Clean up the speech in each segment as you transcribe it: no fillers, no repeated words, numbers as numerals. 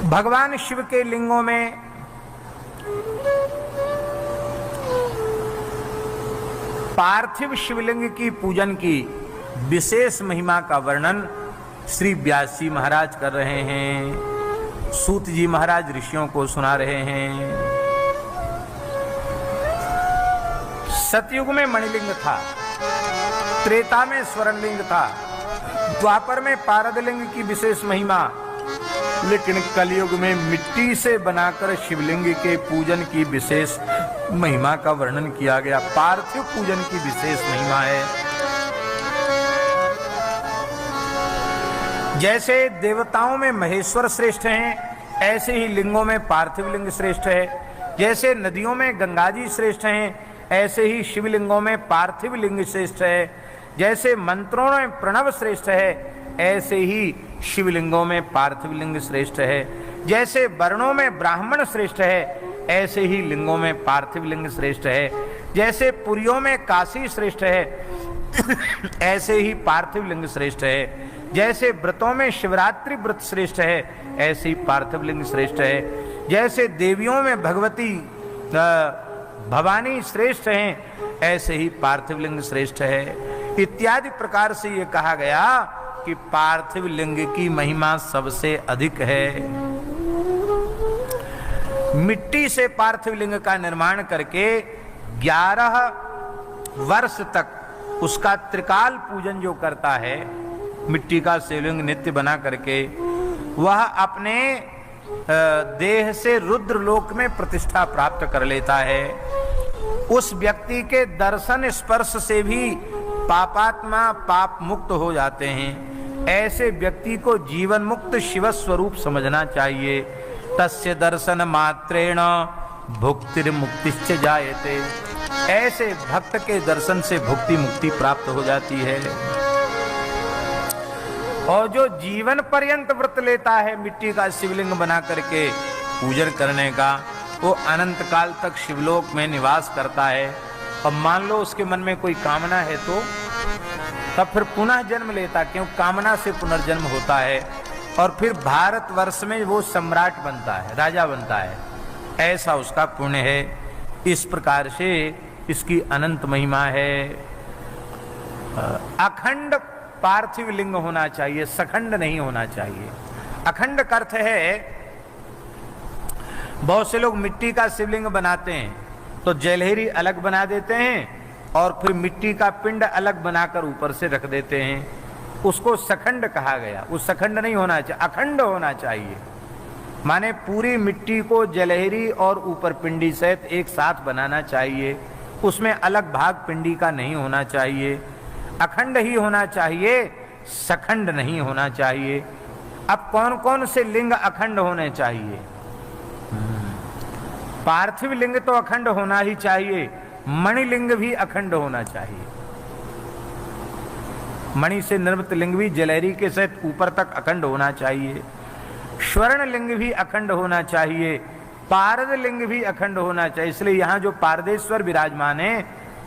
भगवान शिव के लिंगों में पार्थिव शिवलिंग की पूजन की विशेष महिमा का वर्णन श्री व्यास जी महाराज कर रहे हैं। सूत जी महाराज ऋषियों को सुना रहे हैं। सतयुग में मणिलिंग था, त्रेता में स्वर्णलिंग था, द्वापर में पारदलिंग की विशेष महिमा, लेकिन कलयुग में मिट्टी से बनाकर शिवलिंग के पूजन की विशेष महिमा का वर्णन किया गया। पार्थिव पूजन की विशेष महिमा है। जैसे देवताओं में महेश्वर श्रेष्ठ हैं, ऐसे ही लिंगों में पार्थिव लिंग श्रेष्ठ है। जैसे नदियों में गंगा जी श्रेष्ठ हैं, ऐसे ही शिवलिंगों में पार्थिव लिंग श्रेष्ठ है। जैसे मंत्रों में प्रणव श्रेष्ठ है, ऐसे ही शिवलिंगों में पार्थिव लिंग श्रेष्ठ है। जैसे वर्णों में ब्राह्मण श्रेष्ठ है, ऐसे ही लिंगों में पार्थिव लिंग श्रेष्ठ है। जैसे पुरियों में काशी श्रेष्ठ है, ऐसे ही पार्थिव लिंग श्रेष्ठ है। जैसे व्रतों में शिवरात्रि व्रत श्रेष्ठ है, ऐसे ही पार्थिव लिंग श्रेष्ठ है। जैसे देवियों में भगवती भवानी श्रेष्ठ हैं, ऐसे ही पार्थिव लिंग श्रेष्ठ है। इत्यादि प्रकार से ये कहा गया कि पार्थिव लिंग की महिमा सबसे अधिक है। मिट्टी से पार्थिव लिंग का निर्माण करके 11 वर्ष तक उसका त्रिकाल पूजन जो करता है, मिट्टी का शिवलिंग नित्य बना करके, वह अपने देह से रुद्र लोक में प्रतिष्ठा प्राप्त कर लेता है। उस व्यक्ति के दर्शन स्पर्श से भी पापात्मा पाप मुक्त हो जाते हैं। ऐसे व्यक्ति को जीवन मुक्त शिव स्वरूप समझना चाहिए। तस्य दर्शन मात्रेण भुक्तिर् मुक्तिश्च जायते। ऐसे भक्त के दर्शन से भुक्ति मुक्ति प्राप्त हो जाती है। और जो जीवन पर्यंत व्रत लेता है मिट्टी का शिवलिंग बना करके पूजन करने का, वो अनंत काल तक शिवलोक में निवास करता है। और मान लो उसके मन में कोई कामना है तो तब फिर पुनः जन्म लेता, क्यों कामना से पुनर्जन्म होता है। और फिर भारतवर्ष में वो सम्राट बनता है, राजा बनता है। ऐसा उसका पुण्य है। इस प्रकार से इसकी अनंत महिमा है। अखंड पार्थिव लिंग होना चाहिए, सखंड नहीं होना चाहिए। अखंड का अर्थ है, बहुत से लोग मिट्टी का शिवलिंग बनाते हैं तो जलहरी अलग बना देते हैं और फिर मिट्टी का पिंड अलग बनाकर ऊपर से रख देते हैं। उसको सखंड कहा गया। वो सखंड नहीं होना चाहिए, अखंड होना चाहिए। माने पूरी मिट्टी को जलहरी और ऊपर पिंडी सहित एक साथ बनाना चाहिए। उसमें अलग भाग पिंडी का नहीं होना चाहिए। अखंड ही होना चाहिए, सखंड नहीं होना चाहिए। अब कौन कौन से लिंग अखंड होने चाहिए? पार्थिव लिंग तो अखंड होना ही चाहिए, मणिलिंग भी अखंड होना चाहिए। मणि से निर्मित लिंग भी जलहरी के सहित ऊपर तक अखंड होना चाहिए। स्वर्ण लिंग भी अखंड होना चाहिए। पारद लिंग भी अखंड होना चाहिए। इसलिए यहाँ जो पारदेश्वर विराजमान है,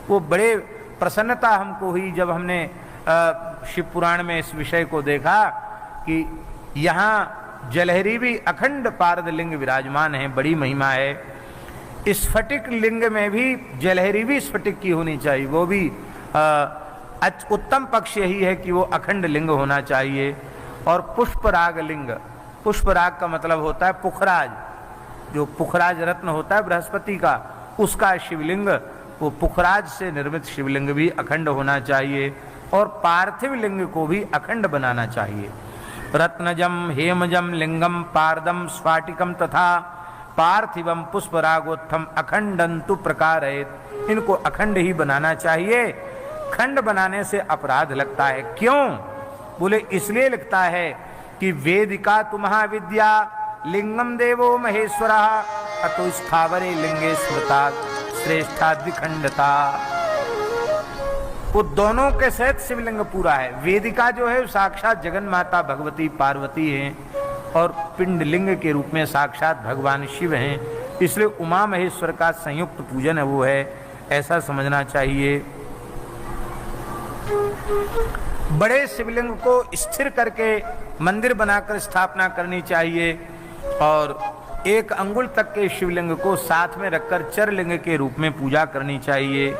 वो बड़े प्रसन्नता हमको हुई जब हमने शिव पुराण में इस विषय को देखा कि यहाँ जलहरी भी अखंड पारद लिंग विराजमान है। बड़ी महिमा है। स्फटिक लिंग में भी जलहरी भी स्फटिक की होनी चाहिए। वो भी उत्तम पक्ष यही है कि वो अखंड लिंग होना चाहिए। और पुष्पराग लिंग, पुष्पराग का मतलब होता है पुखराज। जो पुखराज रत्न होता है बृहस्पति का, उसका शिवलिंग, वो पुखराज से निर्मित शिवलिंग भी अखंड होना चाहिए। और पार्थिव लिंग को भी अखंड बनाना चाहिए। रत्नजम हेमजम लिंगम पारदम स्फाटिकम तथा पार्थिवम पुष्परागोत्थम अखंडंतु प्रकारयेत। इनको अखंड ही बनाना चाहिए। खंड बनाने से अपराध लगता है। क्यों? बोले इसलिए लगता है कि वेदिका तु महाविद्या लिंगम देवो महेश्वरा अतो स्थावरे लिंगे स्मृता श्रेष्ठा द्विखंडता। वो दोनों के सहित शिवलिंग पूरा है। वेदिका जो है साक्षात जगन माता भगवती पार्वती हैं और पिंड लिंग के रूप में साक्षात भगवान शिव हैं। इसलिए उमा महेश्वर का संयुक्त पूजन है वो है, ऐसा समझना चाहिए। बड़े शिवलिंग को स्थिर करके मंदिर बनाकर स्थापना करनी चाहिए। और 1 अंगुल तक के शिवलिंग को साथ में रखकर चरलिंग के रूप में पूजा करनी चाहिए।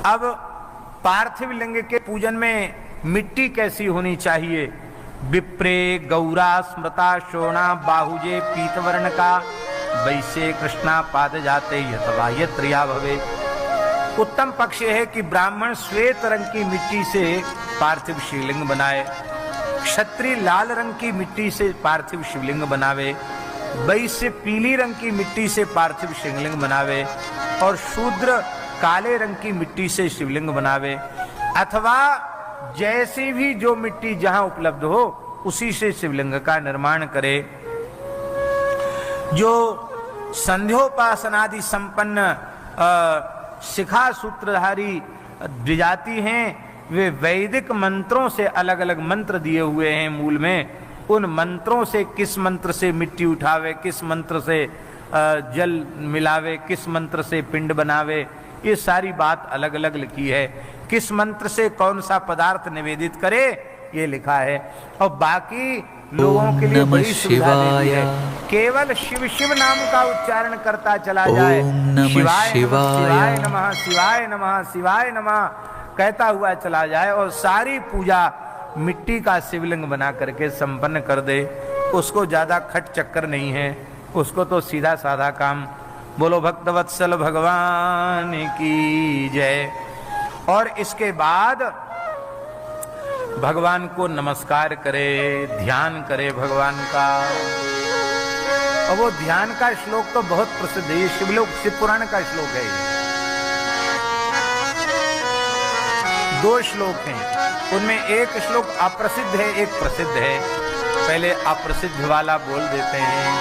अब पार्थिव लिंग के पूजन में मिट्टी कैसी होनी चाहिए? विप्रे गौरा स्मृता शोणा बाहुजे पीतवर्ण का वैसे कृष्णा पाद जाते यथवा यत्रिया भवे। उत्तम पक्ष है कि ब्राह्मण श्वेत रंग की मिट्टी से पार्थिव शिवलिंग बनाए, क्षत्रिय लाल रंग की मिट्टी से पार्थिव शिवलिंग बनावे, वैश्य पीली रंग की मिट्टी से पार्थिव शिवलिंग बनावे और शूद्र काले रंग की मिट्टी से शिवलिंग बनावे, अथवा जैसी भी जो मिट्टी जहां उपलब्ध हो उसी से शिवलिंग का निर्माण करे। जो संध्योपासनादि संपन्न शिखा सूत्रधारी द्विजाति हैं, वे वैदिक मंत्रों से अलग अलग मंत्र दिए हुए हैं मूल में। उन मंत्रों से किस मंत्र से मिट्टी उठावे, किस मंत्र से जल मिलावे, किस मंत्र से पिंड बनावे, ये सारी बात अलग अलग लिखी है। किस मंत्र से कौन सा पदार्थ निवेदित करे ये लिखा है। और बाकी लोगों के लिए बड़ी सुविधा दे दी है, केवल शिव शिव नाम का उच्चारण करता चला जाए, शिवाय शिवाय नमः शिवाय नमः शिवाय नमः कहता हुआ चला जाए और सारी पूजा मिट्टी का शिवलिंग बना करके संपन्न कर दे। उसको ज्यादा खट चक्कर नहीं है, उसको तो सीधा साधा काम। बोलो भक्तवत्सल भगवान की जय। और इसके बाद भगवान को नमस्कार करे, ध्यान करे भगवान का। और वो ध्यान का श्लोक तो बहुत प्रसिद्ध है, शिव पुराण का श्लोक है। 2 श्लोक हैं, उनमें एक श्लोक अप्रसिद्ध है, एक प्रसिद्ध है। पहले अप्रसिद्ध वाला बोल देते हैं।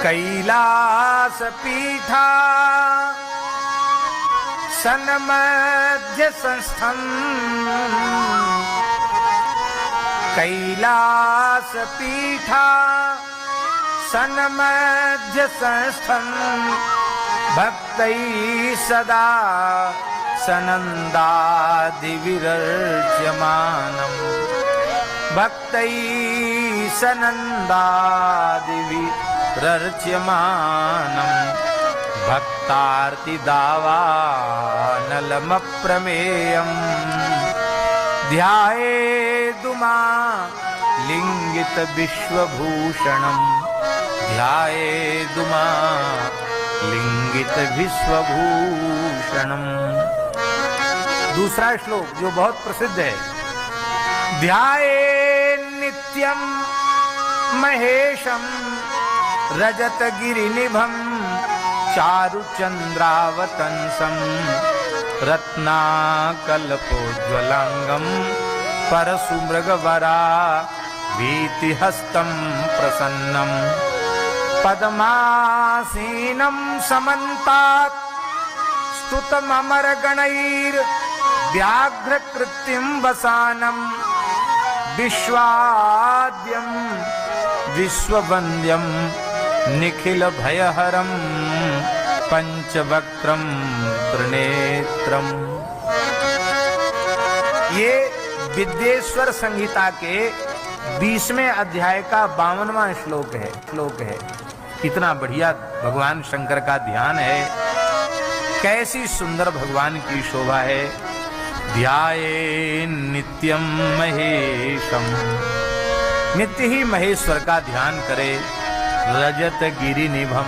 कैलास पीठा सन्मध्य संस्थं, कैलास पीठा सन्मध्य संस्थं, भक्तैः सदा सनन्दादि विरर्च्यमानम्, भक्तैः सनन्दादि विरर्च्यमानम्, भक्तार्ति दावानलमप्रमेयम्, ध्यायेदुमा लिंगित विश्वभूषणम्, ध्यायेदुमा लिंगित विश्वभूषणम्। दूसरा श्लोक जो बहुत प्रसिद्ध है, ध्याये नित्यं महेशं रजत गिरिनिभं चारुचंद्रावतंसं, रत्नाकल्पोज्ज्वलांगं परशुमृगवरा भीतिहस्तं प्रसन्नं, पद्मासीनं समन्तात् स्तुतममरगणैर्व्याघ्रकृत्यं वसानं, विश्वाद्यं विश्ववन्द्यं निखिलभयहरं पंचवक्त्रं त्रिनेत्रम्। ये विद्येश्वर संहिता के 20वें अध्याय का 52वां श्लोक है। कितना बढ़िया भगवान शंकर का ध्यान है, कैसी सुंदर भगवान की शोभा है। ध्याये नित्यं महेशम, नित्य ही महेश्वर का ध्यान करे। रजत गिरि निभम,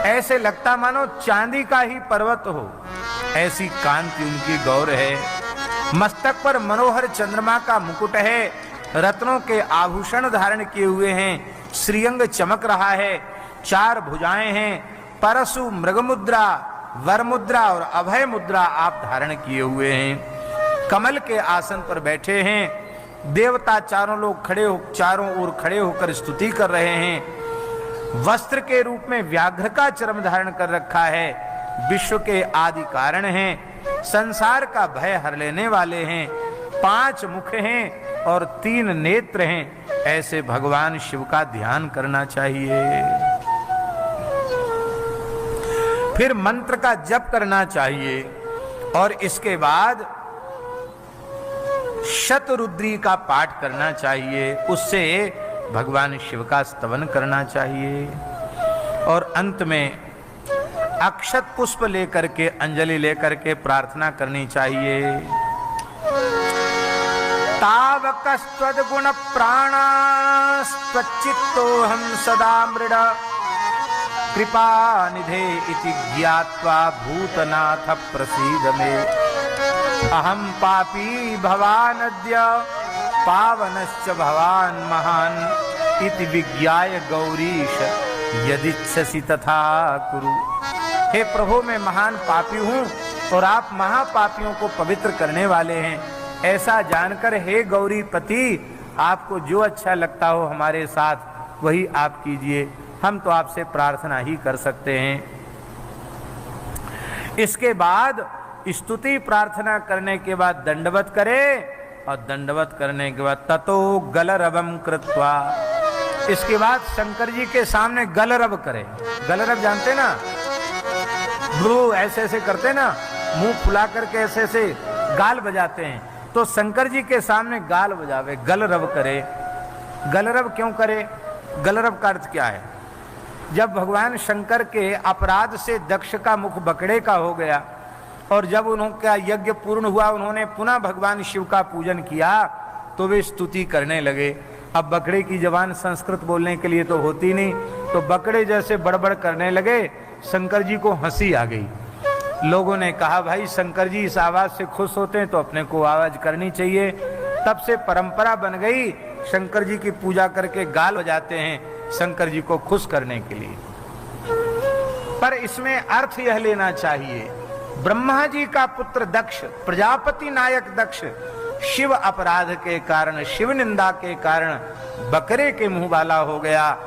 ऐसे लगता मानो चांदी का ही पर्वत हो, ऐसी कांति उनकी गौर है। मस्तक पर मनोहर चंद्रमा का मुकुट है, रत्नों के आभूषण धारण किए हुए हैं, श्रीअंग चमक रहा है, 4 भुजाएं हैं, परशु मृगमुद्रा, वरमुद्रा और अभय मुद्रा आप धारण किए हुए हैं। कमल के आसन पर बैठे हैं, देवता चारों लोग चारों ओर खड़े होकर स्तुति कर रहे हैं। वस्त्र के रूप में व्याघ्र का चर्म धारण कर रखा है, विश्व के आदि कारण हैं, संसार का भय हर लेने वाले हैं, 5 मुख हैं और 3 नेत्र हैं। ऐसे भगवान शिव का ध्यान करना चाहिए। फिर मंत्र का जप करना चाहिए और इसके बाद शतरुद्री का पाठ करना चाहिए, उससे भगवान शिव का स्तवन करना चाहिए। और अंत में अक्षत पुष्प लेकर के, अंजलि लेकर के प्रार्थना करनी चाहिए। तावकस्त्वद्गुण प्राणास्त्वच्चित्तोऽहं सदा मृड कृपा निधे इति ज्ञात्वा भूतनाथ प्रसीद मे। अहं पापी भवानद्य पावनश्च भवान महान इति विज्ञाय गौरीश यदिच्छसि तथा कुरु। हे प्रभु, मैं महान पापी हूँ और आप महापापियों को पवित्र करने वाले हैं, ऐसा जानकर हे गौरीपति, आपको जो अच्छा लगता हो हमारे साथ वही आप कीजिए, हम तो आपसे प्रार्थना ही कर सकते हैं। इसके बाद स्तुति प्रार्थना करने के बाद दंडवत करे, और दंडवत करने के बाद ततो गलरवम कृत्वा, इसके बाद शंकर जी के सामने गलरव करे। गलरव जानते ना, ब्रू ऐसे ऐसे करते ना, मुंह फुला करके ऐसे ऐसे गाल बजाते हैं, तो शंकर जी के सामने गाल बजावे, गलरव करे। गलरव क्यों करे? गलरव का अर्थ क्या है? जब भगवान शंकर के अपराध से दक्ष का मुख बकड़े का हो गया और जब उनका यज्ञ पूर्ण हुआ, उन्होंने पुनः भगवान शिव का पूजन किया, तो वे स्तुति करने लगे। अब बकड़े की जबान संस्कृत बोलने के लिए तो होती नहीं, तो बकड़े जैसे बड़बड़ करने लगे। शंकर जी को हंसी आ गई। लोगों ने कहा, भाई शंकर जी इस आवाज से खुश होते हैं तो अपने को आवाज करनी चाहिए। तब से परंपरा बन गई, शंकर जी की पूजा करके गाल बजाते हैं शंकर जी को खुश करने के लिए। पर इसमें अर्थ यह लेना चाहिए, ब्रह्मा जी का पुत्र दक्ष, प्रजापति नायक दक्ष, शिव अपराध के कारण, शिव निंदा के कारण बकरे के मुंह वाला हो गया।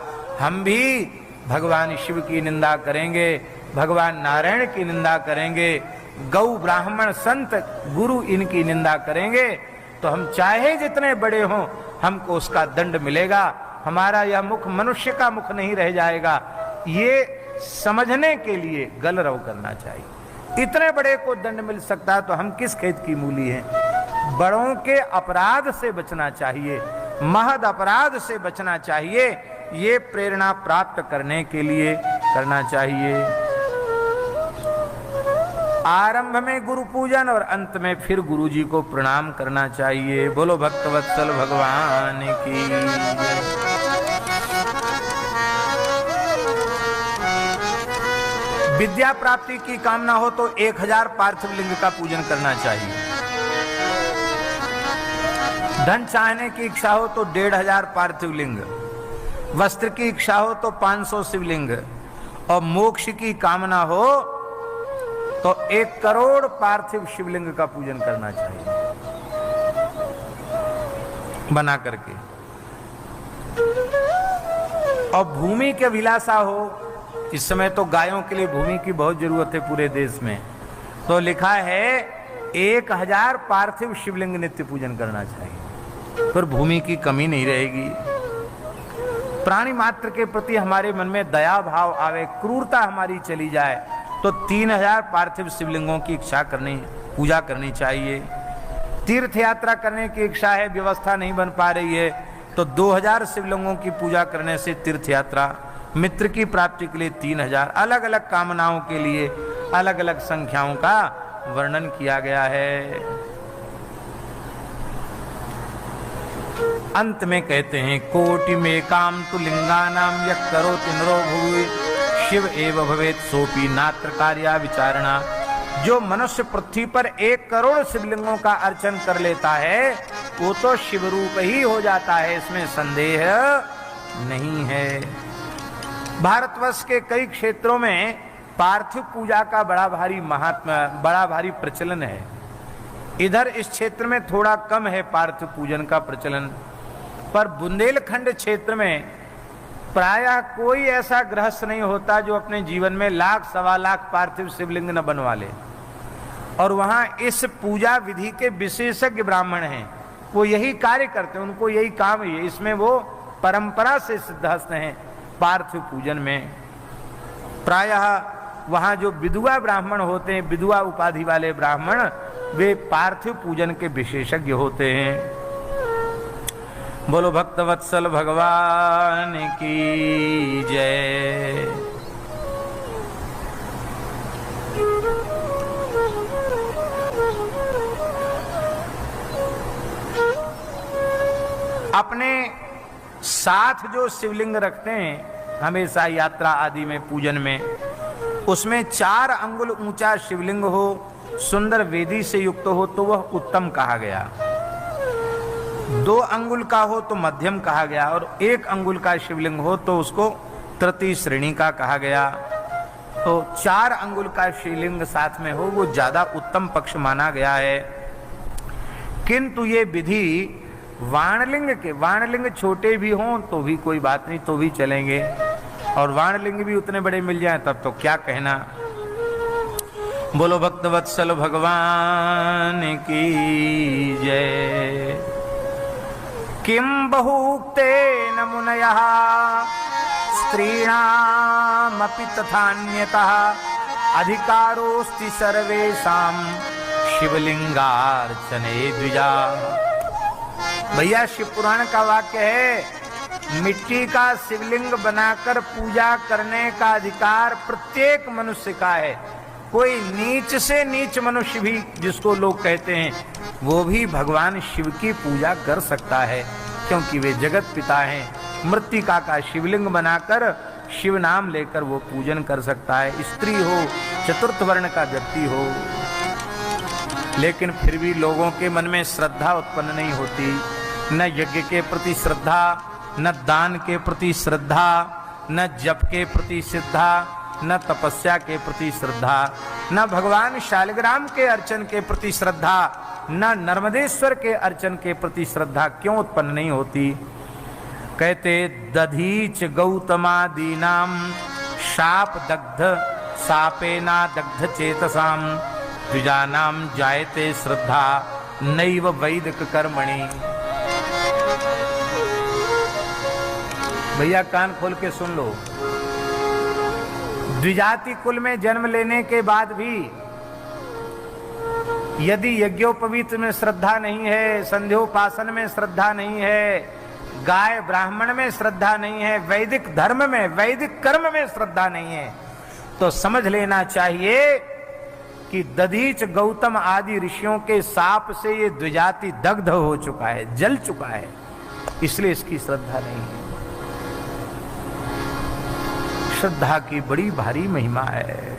हम भी भगवान शिव की निंदा करेंगे, भगवान नारायण की निंदा करेंगे, गौ ब्राह्मण संत गुरु इनकी निंदा करेंगे, तो हम चाहे जितने बड़े हों हमको उसका दंड मिलेगा। हमारा यह मुख मनुष्य का मुख नहीं रह जाएगा। ये समझने के लिए गलरव करना चाहिए। इतने बड़े को दंड मिल सकता है तो हम किस खेत की मूली हैं? बड़ों के अपराध से बचना चाहिए, महद अपराध से बचना चाहिए। ये प्रेरणा प्राप्त करने के लिए करना चाहिए। आरंभ में गुरु पूजन और अंत में फिर गुरु जी को प्रणाम करना चाहिए। बोलो भक्तवत्सल भगवान की। विद्या प्राप्ति की कामना हो तो 1000 पार्थिव लिंग का पूजन करना चाहिए। धन चाहने की इच्छा हो तो 1500 पार्थिव लिंग, वस्त्र की इच्छा हो तो 500 शिवलिंग, और मोक्ष की कामना हो तो 1 करोड़ पार्थिव शिवलिंग का पूजन करना चाहिए बना करके। और भूमि के विलासा हो, इस समय तो गायों के लिए भूमि की बहुत जरूरत है पूरे देश में, तो लिखा है 1000 पार्थिव शिवलिंग नित्य पूजन करना चाहिए, फिर भूमि की कमी नहीं रहेगी। प्राणी मात्र के प्रति हमारे मन में दया भाव आवे, क्रूरता हमारी चली जाए, तो 3000 पार्थिव शिवलिंगों की इच्छा करनी, पूजा करनी चाहिए। तीर्थ यात्रा करने की इच्छा है, व्यवस्था नहीं बन पा रही है, तो 2000 शिवलिंगों की पूजा करने से तीर्थ यात्रा। मित्र की प्राप्ति के लिए 3000। अलग अलग कामनाओं के लिए अलग अलग संख्याओं का वर्णन किया गया है। अंत में कहते हैं, कोटि में काम तु लिंगानाम यः करोति नरो भुवि शिव एव भवेत् सोपि नात्र कार्या विचारणा। जो मनुष्य पृथ्वी पर 1 करोड़ शिवलिंगों का अर्चन कर लेता है वो तो शिव रूप ही हो जाता है, इसमें संदेह नहीं है। भारतवर्ष के कई क्षेत्रों में पार्थिव पूजा का बड़ा भारी महात्मा, बड़ा भारी प्रचलन है। इधर इस क्षेत्र में थोड़ा कम है पार्थिव पूजन का प्रचलन, पर बुंदेलखंड क्षेत्र में प्रायः कोई ऐसा गृहस्थ नहीं होता जो अपने जीवन में 1,00,000 सवा लाख पार्थिव शिवलिंग न बनवा ले। और वहां इस पूजा विधि के विशेषज्ञ ब्राह्मण हैं, वो यही कार्य करते हैं, उनको यही काम है, इसमें वो परंपरा से सिद्धहस्त हैं। पार्थिव पूजन में प्रायः वहां जो विधवा ब्राह्मण होते हैं, विधवा उपाधि वाले ब्राह्मण, वे पार्थिव पूजन के विशेषज्ञ होते हैं। बोलो भक्तवत्सल भगवान की जय। अपने साथ जो शिवलिंग रखते हैं हमेशा यात्रा आदि में पूजन में, उसमें 4 अंगुल ऊंचा शिवलिंग हो, सुंदर वेदी से युक्त हो तो वह उत्तम कहा गया। 2 अंगुल का हो तो मध्यम कहा गया, और 1 अंगुल का शिवलिंग हो तो उसको तृतीय श्रेणी का कहा गया। तो 4 अंगुल का शिवलिंग साथ में हो वो ज्यादा उत्तम पक्ष माना गया है। किंतु ये विधि वाणलिंग छोटे भी हों तो भी कोई बात नहीं, तो भी चलेंगे, और वाणलिंग भी उतने बड़े मिल जाएं तब तो क्या कहना। बोलो भक्तवत्सल भगवान की जय। किम बहुक्तेन मुनयः स्त्रीणामपि तथान्यतः अधिकारोऽस्ति सर्वेषां शिवलिंगार्चने द्विजा। भैया शिव पुराण का वाक्य है, मिट्टी का शिवलिंग बनाकर पूजा करने का अधिकार प्रत्येक मनुष्य का है। कोई नीच से नीच मनुष्य भी जिसको लोग कहते हैं वो भी भगवान शिव की पूजा कर सकता है, क्योंकि वे जगत पिता हैं। मृत्तिका का शिवलिंग बनाकर शिव नाम लेकर वो पूजन कर सकता है, स्त्री हो चतुर्थ वर्ण का व्यक्ति हो। लेकिन फिर भी लोगों के मन में श्रद्धा उत्पन्न नहीं होती, न यज्ञ के प्रति श्रद्धा, न दान के प्रति श्रद्धा, न जप के प्रति श्रद्धा, न तपस्या के प्रति श्रद्धा, न भगवान शालिग्राम के अर्चन के प्रति श्रद्धा, न नर्मदेश्वर के अर्चन के प्रति श्रद्धा क्यों उत्पन्न नहीं होती। कहते दधीच गौतमादीनाम शाप दग्ध सापेना दग्ध चेतसाम द्विजानाम जायते श्रद्धा नैव वैदिक कर्मणि। भैया कान खोल के सुन लो, द्विजाति कुल में जन्म लेने के बाद भी यदि यज्ञोपवीत में श्रद्धा नहीं है, संध्योपासन में श्रद्धा नहीं है, गाय ब्राह्मण में श्रद्धा नहीं है, वैदिक धर्म में वैदिक कर्म में श्रद्धा नहीं है, तो समझ लेना चाहिए कि दधीच गौतम आदि ऋषियों के साप से ये द्विजाति दग्ध हो चुका है, जल चुका है, इसलिए इसकी श्रद्धा नहीं है। श्रद्धा की बड़ी भारी महिमा है।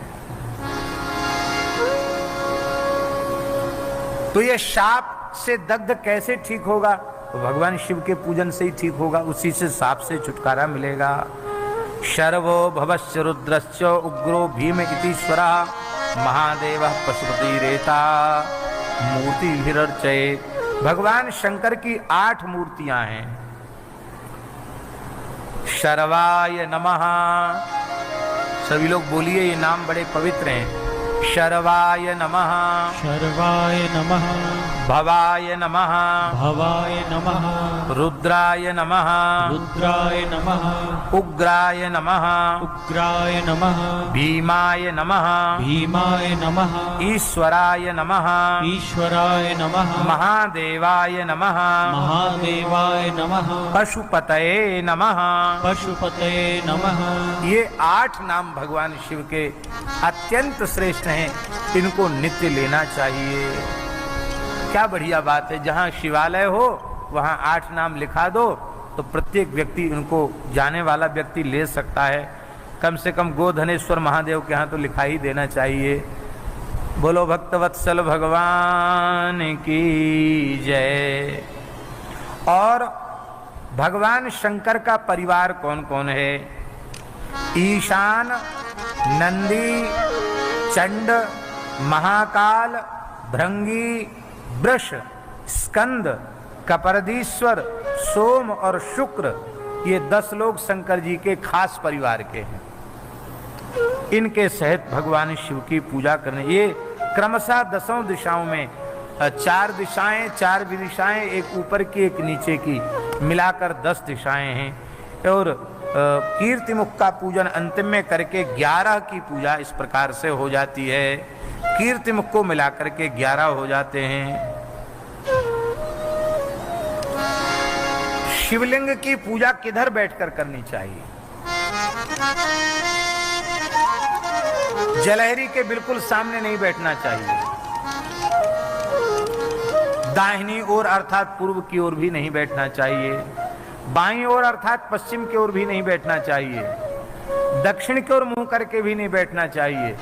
तो ये शाप से दग्ध कैसे ठीक होगा? तो भगवान शिव के पूजन से ही ठीक होगा, उसी से साप से छुटकारा मिलेगा। शर्वो भवश्च रुद्रश्च उग्रो भीम इतीश्वरा महादेव पशुपति रेता मूर्ति हिरर्चये। भगवान शंकर की 8 मूर्तियां हैं। शर्वाय नमः, सभी लोग बोलिए, ये नाम बड़े पवित्र हैं। शर्वाय नमः, शर्वाय नमः, भवाय नमः, भवाय नमः, रुद्राय नमः, रुद्राय नमः, उग्राय नमः, उग्राय नमः, भीमाय नमः, भीमाय नमः, ईश्वराय नमः, ईश्वराय नमः, महादेवाय नमः, महादेवाय नमः, पशुपतये नमः, पशुपतये नमः। ये 8 नाम भगवान शिव के अत्यंत श्रेष्ठ हैं, इनको नित्य लेना चाहिए। क्या बढ़िया बात है, जहाँ शिवालय हो वहाँ 8 नाम लिखा दो तो प्रत्येक व्यक्ति उनको जाने वाला व्यक्ति ले सकता है। कम से कम गोधनेश्वर महादेव के यहाँ तो लिखा ही देना चाहिए। बोलो भक्तवत्सल भगवान की जय। और भगवान शंकर का परिवार कौन कौन है? ईशान, नंदी, चंड, महाकाल, भृंगी, वृष, स्कंद, कपरदीश्वर, सोम और शुक्र, ये 10 लोग शंकर जी के खास परिवार के हैं। इनके सहित भगवान शिव की पूजा करने, ये क्रमशः 10 दिशाओं में 4 दिशाएं, 4 विदिशाएं, एक ऊपर की एक नीचे की, मिलाकर 10 दिशाएं हैं। और कीर्ति मुख का पूजन अंतिम में करके 11 की पूजा इस प्रकार से हो जाती है। कीर्ति मुख को मिलाकर के 11 हो जाते हैं। शिवलिंग की पूजा किधर बैठकर करनी चाहिए? जलहरी के बिल्कुल सामने नहीं बैठना चाहिए। दाहिनी ओर अर्थात पूर्व की ओर भी नहीं बैठना चाहिए। बाईं ओर अर्थात पश्चिम की ओर भी नहीं बैठना चाहिए। दक्षिण की ओर मुंह करके भी नहीं बैठना चाहिए।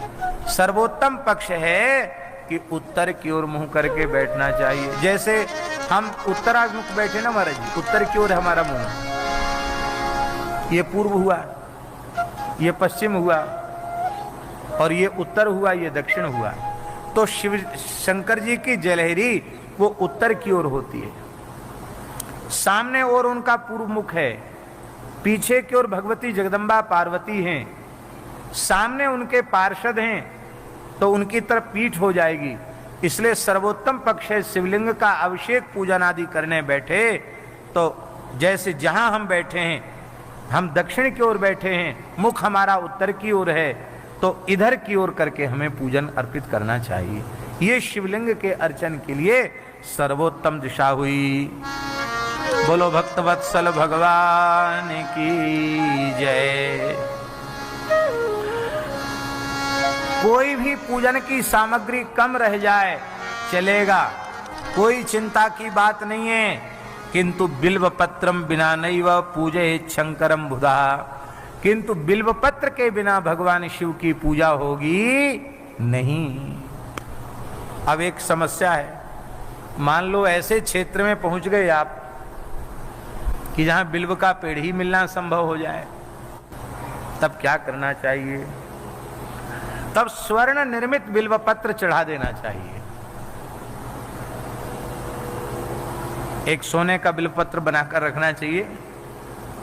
सर्वोत्तम पक्ष है कि उत्तर की ओर मुंह करके बैठना चाहिए। जैसे हम उत्तराभिमुख बैठे ना महाराज जी, उत्तर की ओर हमारा मुंह, ये पूर्व हुआ, ये पश्चिम हुआ और ये उत्तर हुआ, ये दक्षिण हुआ। तो शिव शंकर जी की जलहरी वो उत्तर की ओर होती है। सामने और उनका पूर्व मुख है, पीछे की ओर भगवती जगदम्बा पार्वती हैं, सामने उनके पार्षद हैं, तो उनकी तरफ पीठ हो जाएगी। इसलिए सर्वोत्तम पक्ष है शिवलिंग का अभिषेक पूजन आदि करने बैठे तो जैसे जहां हम बैठे हैं, हम दक्षिण की ओर बैठे हैं, मुख हमारा उत्तर की ओर है, तो इधर की ओर करके हमें पूजन अर्पित करना चाहिए। ये शिवलिंग के अर्चन के लिए सर्वोत्तम दिशा हुई। बोलो भक्तवत्सल भगवान की जय। कोई भी पूजन की सामग्री कम रह जाए चलेगा, कोई चिंता की बात नहीं है, किंतु बिल्व पत्रम बिना नैव पूजे शंकरम बुधा। किंतु बिल्व पत्र के बिना भगवान शिव की पूजा होगी नहीं। अब एक समस्या है, मान लो ऐसे क्षेत्र में पहुंच गए आप कि जहां बिल्व का पेड़ ही मिलना संभव हो जाए, तब क्या करना चाहिए? तब स्वर्ण निर्मित बिल्व पत्र चढ़ा देना चाहिए। एक सोने का बिल्व पत्र बनाकर रखना चाहिए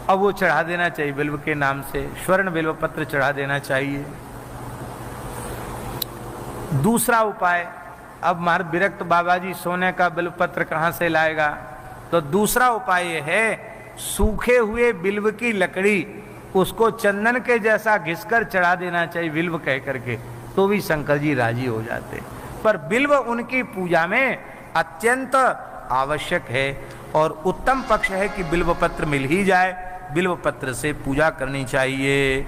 और वो चढ़ा देना चाहिए, बिल्व के नाम से स्वर्ण बिल्व पत्र चढ़ा देना चाहिए। दूसरा उपाय, अब मार विरक्त बाबा जी सोने का बिल्व पत्र कहां से लाएगा? तो दूसरा उपाय यह है, सूखे हुए बिल्व की लकड़ी उसको चंदन के जैसा घिसकर चढ़ा देना चाहिए बिल्व कह करके, तो भी शंकर जी राजी हो जाते। पर बिल्व उनकी पूजा में अत्यंत आवश्यक है और उत्तम पक्ष है कि बिल्व पत्र मिल ही जाए, बिल्व पत्र से पूजा करनी चाहिए।